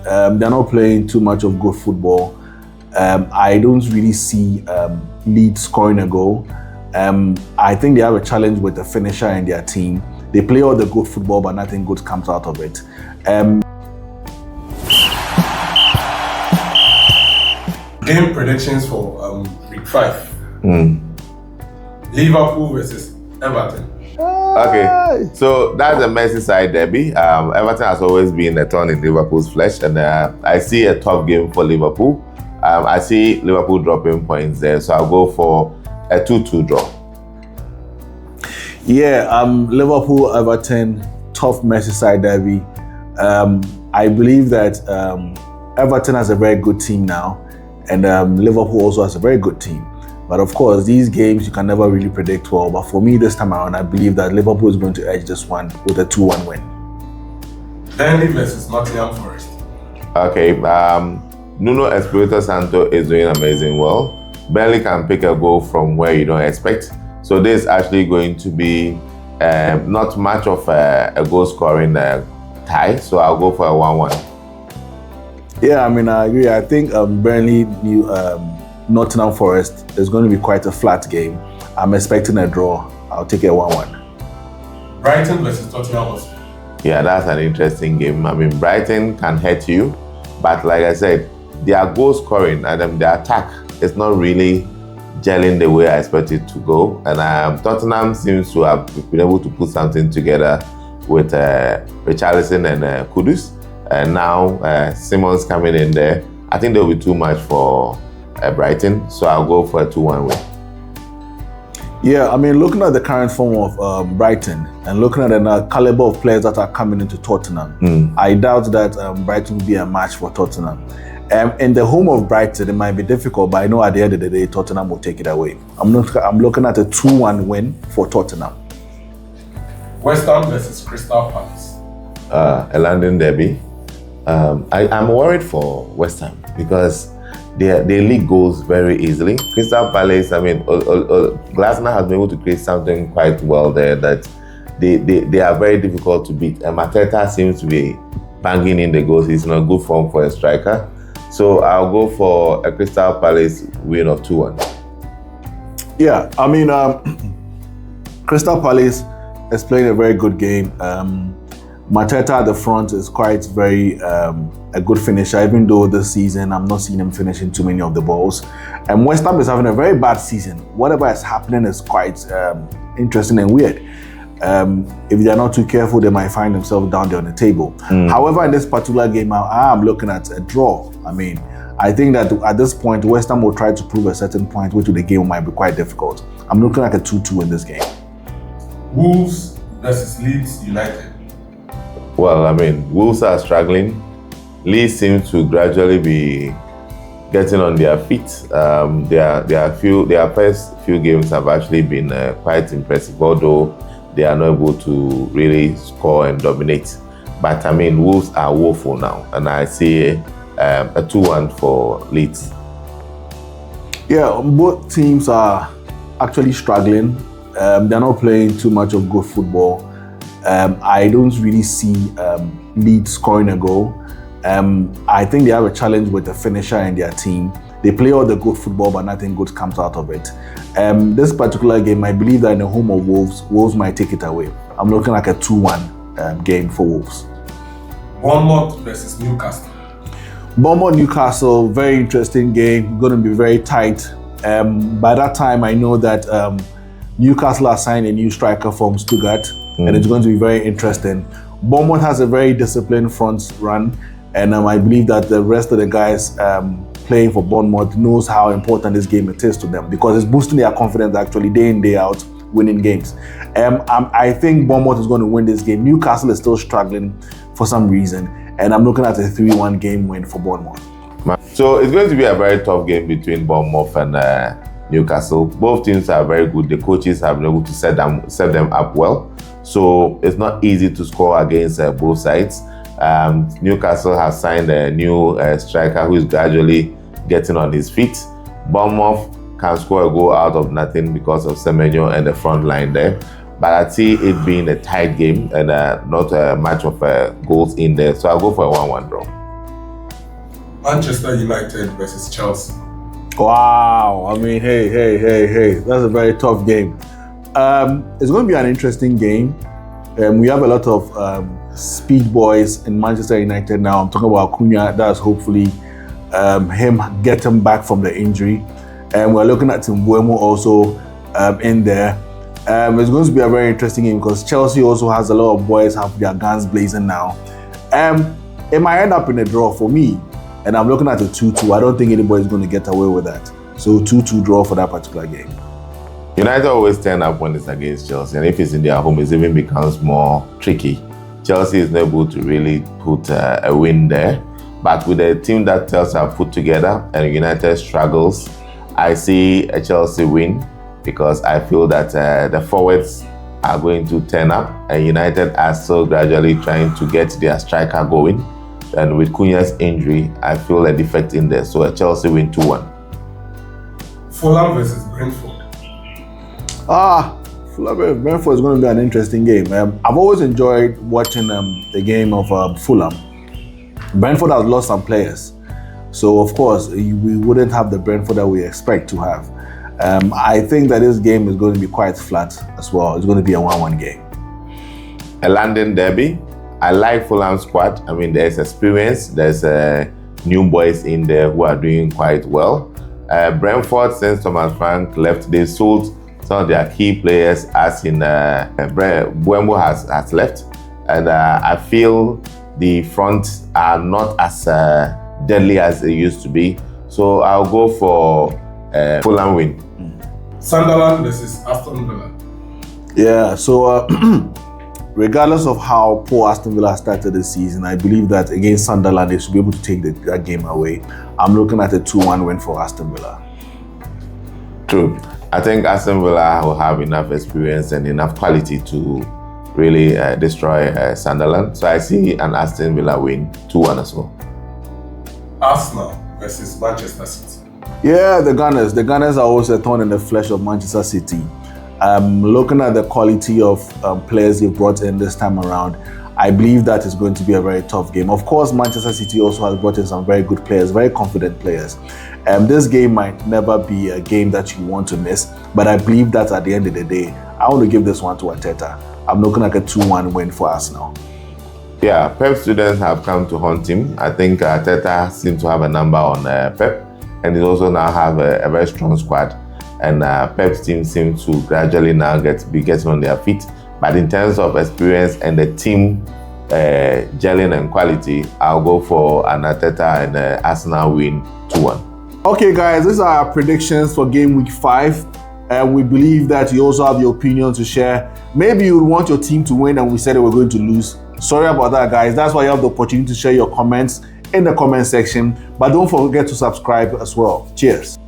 They're not playing too much of good football. I don't really see Leeds scoring a goal. I think they have a challenge with the finisher in their team. They play all the good football, but nothing good comes out of it. Game predictions for week 5. Liverpool versus Everton. Okay, so that's the Merseyside Derby. Everton has always been a thorn in Liverpool's flesh, and I see a tough game for Liverpool. I see Liverpool dropping points there, so I'll go for a 2-2 draw. Yeah, Liverpool, Everton, tough Merseyside Derby. I believe that Everton has a very good team now, and Liverpool also has a very good team. But of course, these games you can never really predict well. But for me this time around, I believe that Liverpool is going to edge this one with a 2-1 win. Burnley versus Nottingham Forest. Okay, Nuno Espirito Santo is doing amazing well. Burnley can pick a goal from where you don't expect. So this is actually going to be not much of a goal scoring tie. So I'll go for a 1-1. Yeah, I mean, I agree. I think Burnley, Nottingham Forest is going to be quite a flat game. I'm expecting a draw. I'll take a 1-1. Brighton versus Tottenham Hotspur. Yeah, that's an interesting game. I mean, Brighton can hurt you, but like I said, their goal scoring and their attack is not really gelling the way I expect it to go. And Tottenham seems to have been able to put something together with Richarlison and Kudus. And now Simmons coming in there. I think there will be too much for Brighton, so I'll go for a 2-1 win. Yeah, I mean, looking at the current form of Brighton and looking at the caliber of players that are coming into Tottenham, I doubt that Brighton will be a match for Tottenham. In the home of Brighton, it might be difficult, but I know at the end of the day, Tottenham will take it away. I'm looking at a 2-1 win for Tottenham. West Ham versus Crystal Palace. A London derby. I'm worried for West Ham because they leak goals very easily. Crystal Palace, I mean, Glasner has been able to create something quite well there that they are very difficult to beat. And Mateta seems to be banging in the goals. He's in a good form for a striker. So I'll go for a Crystal Palace win of 2-1. Yeah, I mean, Crystal Palace is playing a very good game. Mateta at the front is quite very a good finisher, even though this season I'm not seeing him finishing too many of the balls. And West Ham is having a very bad season. Whatever is happening is quite interesting and weird. If they're not too careful, they might find themselves down there on the table. However, in this particular game, I am looking at a draw. I mean, I think that at this point, West Ham will try to prove a certain point, which the game might be quite difficult. I'm looking at a 2-2 in this game. Wolves versus Leeds United. Well, I mean, Wolves are struggling. Leeds seems to gradually be getting on their feet. Their first few games have actually been quite impressive, although they are not able to really score and dominate. But I mean, Wolves are woeful now, and I see a 2-1 for Leeds. Yeah, both teams are actually struggling. They're not playing too much of good football. I don't really see Leeds scoring a goal. I think they have a challenge with the finisher in their team. They play all the good football, but nothing good comes out of it. This particular game, I believe that in the home of Wolves might take it away. I'm looking like a 2-1 game for Wolves. Bournemouth versus Newcastle. Bournemouth-Newcastle, very interesting game. Going to be very tight. By that time, I know that Newcastle has signed a new striker from Stuttgart, and it's going to be very interesting. Bournemouth has a very disciplined front run, and I believe that the rest of the guys playing for Bournemouth knows how important this game it is to them, because it's boosting their confidence actually day in, day out, winning games. I think Bournemouth is going to win this game. Newcastle is still struggling for some reason, and I'm looking at a 3-1 game win for Bournemouth. So it's going to be a very tough game between Bournemouth and Newcastle. Both teams are very good. The coaches have been able to set them up well. So it's not easy to score against both sides. Newcastle has signed a new striker who is gradually getting on his feet. Bournemouth can score a goal out of nothing because of Semenyo and the front line there. But I see it being a tight game and not much of goals in there. So I'll go for a 1-1 draw. Manchester United versus Chelsea. Wow. I mean, hey. That's a very tough game. It's going to be an interesting game. We have a lot of speed boys in Manchester United now. I'm talking about Cunha. That's hopefully him getting back from the injury. And we're looking at Mbeumo also in there. It's going to be a very interesting game because Chelsea also has a lot of boys have their guns blazing now. It might end up in a draw for me. And I'm looking at a 2-2. I don't think anybody's going to get away with that. So 2-2 draw for that particular game. United always turn up when it's against Chelsea, and if it's in their home, it even becomes more tricky. Chelsea is not able to really put a win there, but with the team that Chelsea have put together and United struggles, I see a Chelsea win because I feel that the forwards are going to turn up, and United are still gradually trying to get their striker going. And with Cunha's injury, I feel a defect in there, so a Chelsea win 2-1. Fulham versus Brentford. Fulham versus Brentford is going to be an interesting game. I've always enjoyed watching the game of Fulham. Brentford has lost some players, so of course we wouldn't have the Brentford that we expect to have. I think that this game is going to be quite flat as well. It's going to be a 1-1 game. A London derby. I like Fulham's squad. I mean, there's experience. There's new boys in there who are doing quite well. Brentford, since Thomas Frank left, they sold some of their key players, as in Mbeumo has left. And I feel the front are not as deadly as they used to be. So I'll go for Fulham win. Sunderland versus Aston Villa. Yeah, so regardless of how poor Aston Villa started the season, I believe that against Sunderland, they should be able to take that game away. I'm looking at a 2-1 win for Aston Villa. True. I think Aston Villa will have enough experience and enough quality to really destroy Sunderland. So I see an Aston Villa win 2-1 as well. Arsenal versus Manchester City. Yeah, the Gunners. The Gunners are always a thorn in the flesh of Manchester City. Looking at the quality of players they've brought in this time around, I believe that is going to be a very tough game. Of course, Manchester City also has brought in some very good players, very confident players. This game might never be a game that you want to miss, but I believe that at the end of the day, I want to give this one to Arteta. I'm looking at a 2-1 win for Arsenal. Yeah, Pep students have come to haunt him. I think Arteta seems to have a number on Pep, and he also now have a very strong squad. And Pep's team seems to gradually now be getting on their feet. But in terms of experience and the team gelling and quality, I'll go for an Arteta and Arsenal win 2-1. Okay, guys, these are our predictions for game week 5. And we believe that you also have your opinion to share. Maybe you would want your team to win and we said they were going to lose. Sorry about that, guys. That's why you have the opportunity to share your comments in the comment section. But don't forget to subscribe as well. Cheers.